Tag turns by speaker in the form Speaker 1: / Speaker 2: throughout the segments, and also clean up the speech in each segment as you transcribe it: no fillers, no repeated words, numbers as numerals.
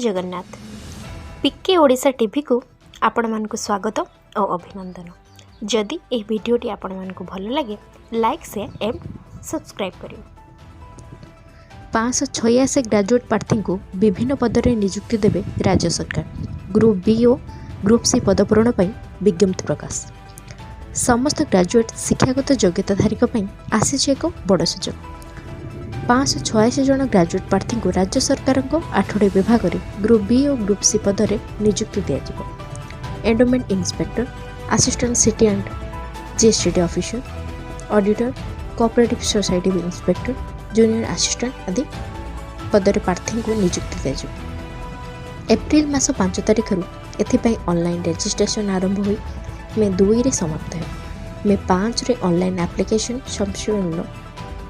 Speaker 1: जगन्नाथ पीके Odisha TV को आपण मानकु स्वागत और अभिनंदन। जदि यह वीडियोटी आपण मानकु भल लगे लाइक शेयर एंड सब्सक्राइब करियो। 586 ग्रेजुएट प्रार्थी को विभिन्न पदरे नियुक्ति देवे राज्य सरकार। ग्रुप बी और ग्रुप सी पद पूरण पर विज्ञप्ति प्रकाश। समस्त ग्रेजुएट शिक्षागत योग्यताधारी आसी एक बड़ सुजोग। 586 जन ग्रेजुएट प्रार्थी को राज्य सरकार 8 विभाग में ग्रुप बी और ग्रुप सी पदरे नियुक्ति दिया। Endowment inspector, assistant city and GST officer, auditor, cooperative society inspector, junior assistant आदि पदरे प्रार्थी को नियुक्ति दिया। एप्रिल मास 5 तारिख एथिपाई ऑनलाइन रजिस्ट्रेशन आरंभ हुई मे 2 रे समाप्त है। मे 5 रे ऑनलाइन एप्लिकेशन संशोधन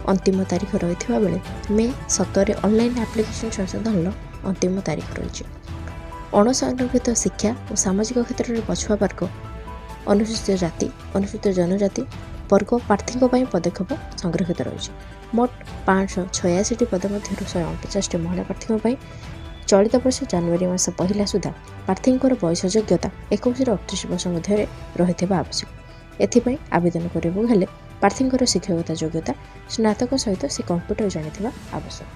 Speaker 1: अंतिम तारीख रही बेले मे 17 ऑनलाइन एप्लिकेशन संशोधन अंतिम तारीख रही। अणसंरक्षित शिक्षा और सामाजिक क्षेत्र में पछुआ वर्ग, अनुसूचित जाति, अनुसूचित जनजाति वर्ग प्रार्थी पदक्षेप संरक्षित रही। मोट 586 पद मध्य 149 महिला प्रार्थी चलित वर्ष जनवरी मास पहला सुधा प्रार्थी बयस योग्यता 21 ରୁ 38 वर्ष मध्य रही आवश्यक। एथिपाई आवेदन करबो हेले प्रार्थी शिक्षागत योग्यता स्नातक सहित से कंप्यूटर जानिथिबा आवश्यक।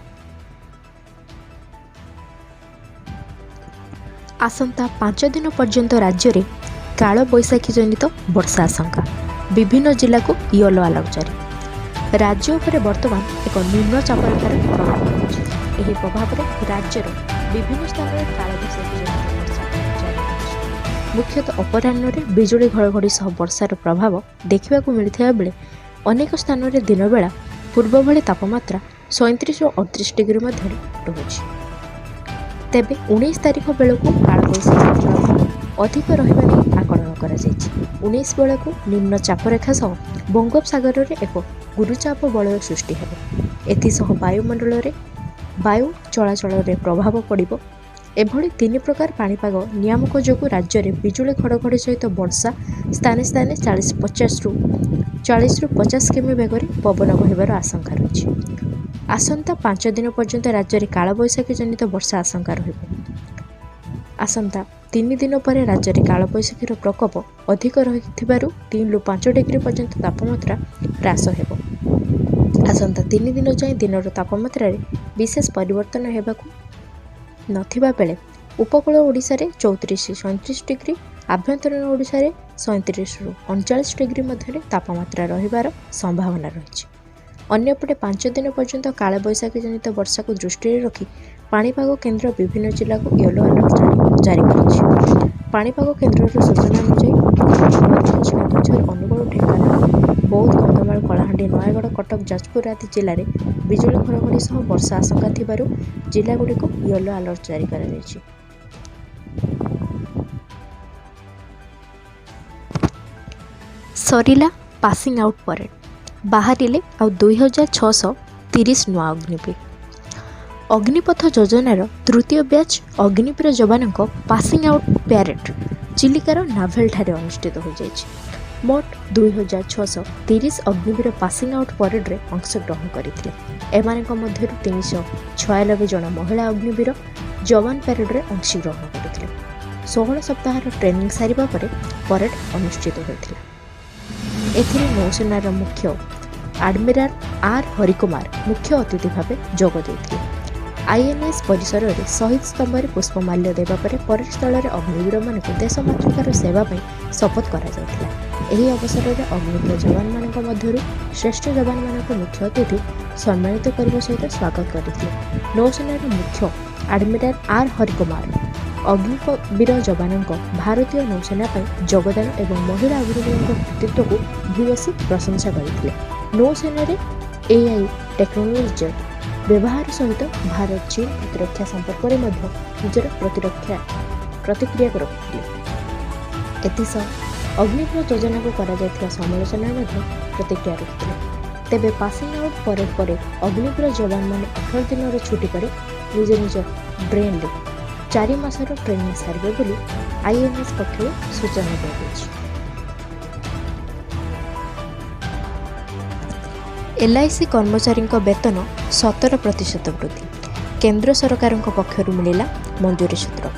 Speaker 1: आसंता 5 दिन पर्यंत राज्य में काल बैशाखी जनित वर्षा आशंका। विभिन्न जिला को येलो अलर्ट जारी। राज्य पर वर्तमान एक निम्न चापरेखार प्रभाव पड़ुछि। एही प्रभाव में राज्यर विभिन्न स्थान में काल बैशाखी जनित वर्षा जारी। मुख्यतः अपराह्न में बिजुली घड़घड़ी सह वर्षार प्रभाव देखा मिलता बेले अनेक स्थान में दिन बेला पूर्व भली तापमात्रा 37 ରୁ 38 डिग्री मध्य रहुछि। तेबे 19 तारिख बेलू कालबैशाखी प्रभाव अधिक रहिबा आकलन करा जायछि। 19 बेलू निम्न चापरेखा सह बंगोपसागर में एक गुरुचाप वलय सृष्टि हेबो। एथिसह वायुमंडल में वायु चलाचल में प्रभाव पड़िबो। एभली 3 प्रकार पाणीपाग नियामक जोगु राज्य में बिजुली घड़घड़ी सहित वर्षा स्थाने स्थाने 40 ରୁ 50 किमी बेगर पवन बहिबार आशंका रही। आसंता 5 दिन पर्यंत राज्य में कालबैशाखी जनित वर्षा आशंका रहिबो। आसंता 3 दिन पर राज्य में कालबैशाखीर प्रकोप अधिक रहिथिबारु 3 ରୁ 5 डिग्री पर्यंत तापमात्रा ह्रास हेबो। आसंता 3 दिन जाए दिनर तापमात्रा विशेष परिवर्तन हेबाकु नथिबा बेले उपकूल ओडिशा रे 34 से 37 डिग्री, आभ्यंतरीण ओडिशा रे 37 ରୁ 39 डिग्री मध्य तापमात्रा रहिबार संभावना रही। अन्यपटे 5 दिन पर्यंत कालबैशाखी जनित वर्षा को दृष्टि रखी पाणीपाग केन्द्र विभिन्न जिला को येलो अलर्ट जारी करिछि। पाणीपाग केन्द्र सूचना अनुसार अनुगुल, ढेंकानाल, बौद्ध, कंधमाल, कलाहांडी, नयागढ़, कटक, जाजपुर आदि जिले में बिजुली घड़घड़ी सह वर्षा आशंका थिबारु जिलागुड़ी को येलो अलर्ट जारी करा जायछि। सरिला पासिंग आउट परेड बाहरिले आ 2630 नुआ अग्निवीर। अग्निपथ योजनार तृतीय बैच अग्निवीर जवान पासिंग आउट परेड चिलिकार नाभेल ठारे अनुष्ठित हो जायछि। मोट 2630 अग्निवीर पासिंग आउट परेड रे अंशग्रहण करथिले। एमानक मध्यरु 396 जन महिला अग्निवीर जवान परेड रे अंशग्रहण करथिले। 16 सप्ताह ट्रेनिंग सारिबा परे परेड अनुष्ठित होइथिला। एथिरे नौसेनार मुख्य एडमिराल आर हरिकुमार मुख्य अतिथि भाव जोग देथिले। आईएनएस परिसर में शहीद स्तंभ में पुष्पमाल्य देवा पर परेड स्थल में अग्निवीर मान देश मातृकार सेवा शपथ करा। एही अवसर में अग्निवीर जवान मान मध्यरु श्रेष्ठ जवान मान मुख्य अतिथि सम्मानित करने सहित स्वागत करथिले। नौसेनार मुख्य एडमिराल आर हरिकुमार अग्निवीर जवान भारतीय नौसेना योगदान एवं महिला अग्निवीर कृतित्व को भूयसी प्रशंसा करथिले। नौसेना एआई टेक्नोलोजी व्यवहार सहित भारत चीन प्रतिरक्षा संपर्क में निजर प्रतिक्रिया रखिले। एथिसह अग्निवीर योजना को करा समालोचना प्रतिक्रिया रखिले। तेबे पासिंग आउट परेड पर अग्निवीर जवान मैंने 18 दिन छुट्टी पर निज निज ब्रेन में 4 मासर ट्रेनिंग सारे बोली आईएनएस पक्षर सूचना दी। एलआईसी कर्मचारी वेतन 17% वृद्धि केंद्र सरकार पक्षर मिला मंजूरी सूत्र।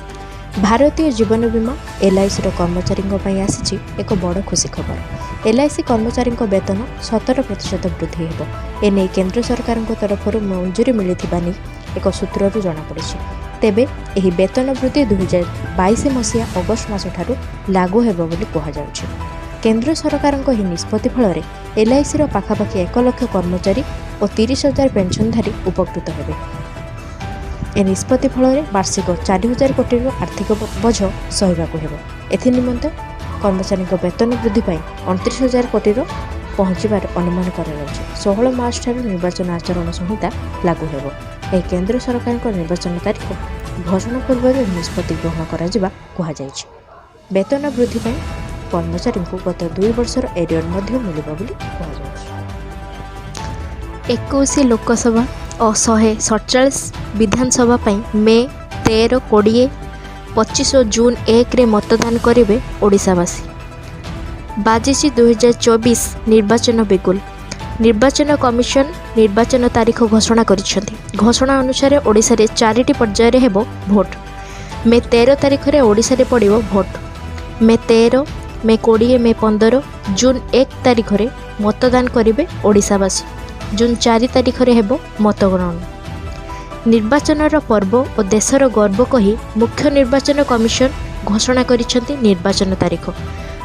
Speaker 1: भारतीय जीवन बीमा LIC कर्मचारी आसी एक बड़ खुशी खबर। LIC कर्मचारी वेतन 17% वृद्धि हो। एने केंद्र सरकार तरफ मंजूरी मिलता नहीं एक सूत्र जमापड़ी। तेबे यह वेतन वृद्धि 2022 मसीहा अगस्ट मास ठारू लागू हेबो बोली कहुछि। केंद्र सरकार निष्पत्ति फल LIC पाखापाखि 1 लाख कर्मचारी और 30,000 पेंशनधारी उपकृत हेबे। ए निष्पत्ति फल वार्षिक 4,000 कोटी आर्थिक बोझ सहवाकू हेबो। एथि निमंते कर्मचारी वेतन वृद्धि 29,000 कोटी पहुंचबार अनुमान कराଯାଉଛି। 16 मार्च ठारू निर्वाचन आचरण संहिता लागू हेबो। यह केंद्र सरकार निर्वाचन तारीख घोषणा पूर्व निष्पत्ति ग्रहण करा वेतन वृद्धि कर्मचारी को गत 2 वर्षर एरियर मिलिबा बोली कहुछि। 21 लोकसभा और 147 विधानसभा मे 13, 20, 25 और जून 1 रे मतदान करेंगे ओडिशावासी। बाजिची 2024 निर्वाचन बिगुल। निर्वाचन कमिशन निर्वाचन तारीख घोषणा करिसेंती। घोषणा अनुसार ओडिशा रे 4टी पर्याय रे हेबो भोट। मे 13 तारीख रे ओडिशा रे पड़िबो भोट। मे 13, मे 20, मे 15, जून 1 तारीख रे मतदान करिवे ओडिशावासी। जून 4 तारीख रे हेबो मतगणना। निर्वाचनर पर्व और देशर गर्व कही मुख्य निर्वाचन कमिशन घोषणा करिसेंती निर्वाचन तारीख।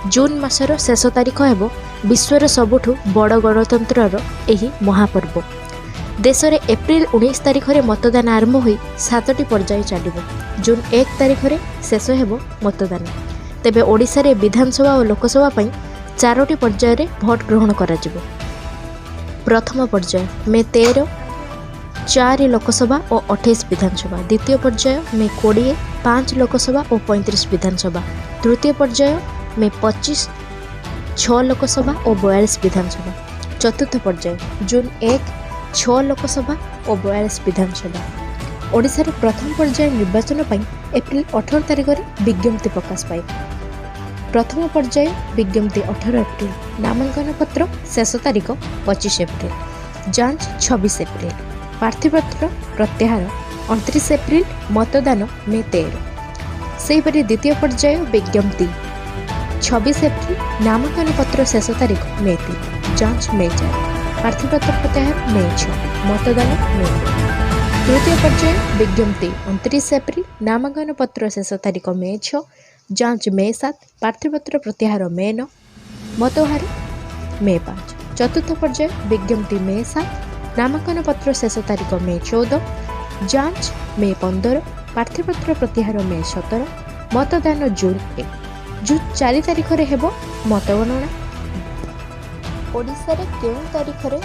Speaker 1: जून मासर शेष तारीख हेबो विश्वर सबुठु बड़ गणतंत्रर एही महापर्व। देश में एप्रिल 19 तारीख रे मतदान आरंभ होई 7टी पर्याय चलिबो। जून 1 तारीख रे शेष हेबो मतदान। तेबे ओडिशा रे विधानसभा और लोकसभा पई 4टी पर्याय रे भोट ग्रहण करा जिवो। प्रथम पर्याय मे 13, 4 लोकसभा और 28 विधानसभा। द्वितीय पर्याय मे 20, 5 लोकसभा और 35 विधानसभा। तृतीय पर्याय मे 25, 6 लोकसभा और 42 विधानसभा। चतुर्थ पर्याय जून 1, 6 लोकसभा और 42 विधानसभा। ओडिशा रे प्रथम पर्याय निर्वाचन पई एप्रिल 18 तारीख रे विज्ञप्ति प्रकाश पाए। प्रथम पर्याय विज्ञप्ति 18 एप्रिल। नामांकन पत्र शेष तारीख 25 एप्रिल। जांच 26 एप्रिल। प्रार्थीपत्र प्रत्याहार 29 एप्रिल। मतदान मे 13। सेहीपरि द्वितीय पर्याय विज्ञप्ति 26 एप्रिल। नामांकन पत्र शेष तारीख मे 3। जांच मे 4। प्रार्थीपत्र प्रत्याहार मे 6। मतदान मे 2। तृतीय पर्याय विज्ञप्ति 29 एप्रिल। नामांकन पत्र शेष तारीख मे 6। जांच मे 7। प्रार्थीपत्र प्रत्याहार मे 9। मतहार मे 5। चतुर्थ पर्याय विज्ञप्ति मे 7। नामांकन पत्र शेष तारीख मे 14। जांच मे 15। प्रार्थीपत्र प्रत्याहार मे 17। मतदान जून 1। जून 4 तारीख रे हेबो मतगणना। ओडिशा रे केउ तारीख रे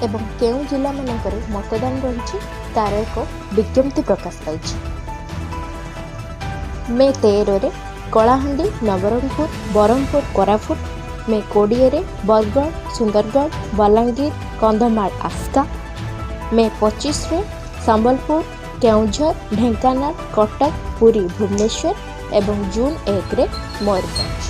Speaker 1: एवं केउ जिला मानकर मतदान रही तार एक विज्ञप्ति प्रकाश पाई। मे 13 रे कलाहांडी, नवरंगपुर, बरहमपुर, कोरापुट। मे 20 रे बरगढ़, सुंदरगढ़, बलांगीर, कंधमाल, आस्का। मे 25 रे संबलपुर, केउझर, ढेंकानाल, कटक, पुरी, भुवनेश्वर एवं जून 1 रे मयूरभंज।